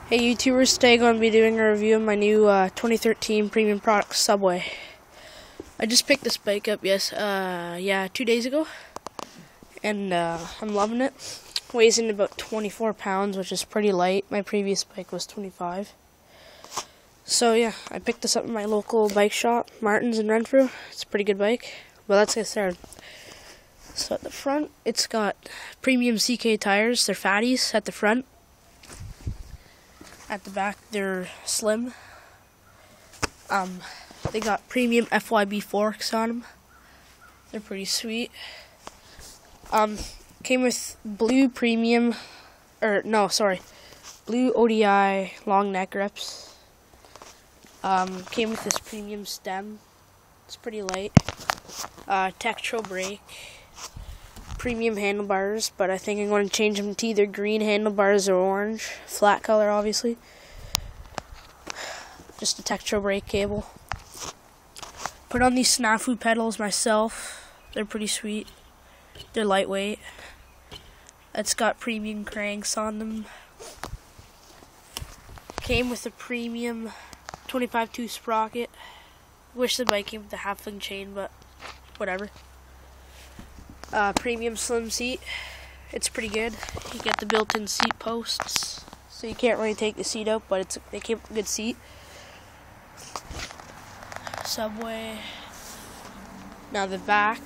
Hey YouTubers, today I'm going to be doing a review of my new 2013 premium product, Subway. I just picked this bike up, 2 days ago, and I'm loving it. Weighs in about 24 pounds, which is pretty light. My previous bike was 25. So yeah, I picked this up in my local bike shop, Martin's in Renfrew. It's a pretty good bike. Well, let's get started. So at the front, it's got premium CK tires. They're fatties at the front. At the back, they're slim. They got premium FYB forks on them. They're pretty sweet. Came with blue premium, blue ODI long neck grips. Came with this premium stem. It's pretty light. Tektro brake. Premium handlebars, but I think I'm going to change them to either green handlebars or orange. Flat color, obviously. Just a Tektro brake cable. Put on these Snafu pedals myself. They're pretty sweet. They're lightweight. It's got premium cranks on them. Came with a premium 25-2 sprocket. Wish the bike came with a half-link chain, but whatever. Premium slim seat. It's pretty good. You get the built-in seat posts, so you can't really take the seat out, but they came with a good seat. Subway. Now the back,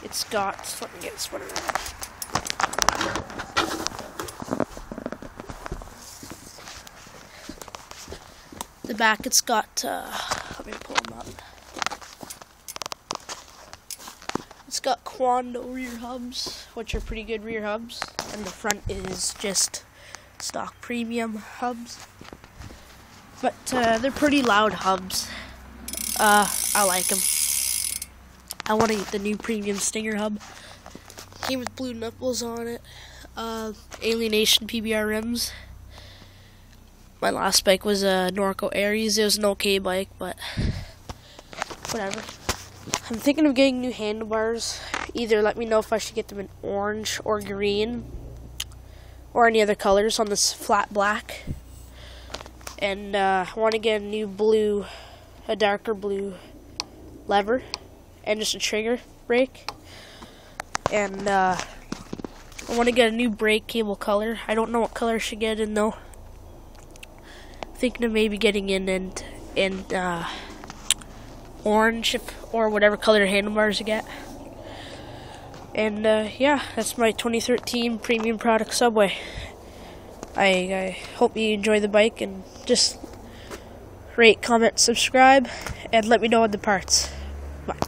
it's got, let me get this one around. The back, it's got, let me pull them up. It's got Quando rear hubs, which are pretty good rear hubs, and the front is just stock premium hubs. But they're pretty loud hubs. I like them. I want to get the new premium Stinger hub. Came with blue nipples on it. Alienation PBR rims. My last bike was a Norco Aries. It was an okay bike, but whatever. I'm thinking of getting new handlebars. Either let me know if I should get them in orange or green or any other colors on this flat black. And I want to get a new blue, a darker blue lever and just a trigger brake. And I want to get a new brake cable color. I don't know what color I should get in though. Thinking of maybe getting in orange or whatever color handlebars you get. And yeah, that's my 2013 premium product Subway. I hope you enjoy the bike, and just rate, comment, subscribe, and let me know on the parts. Bye.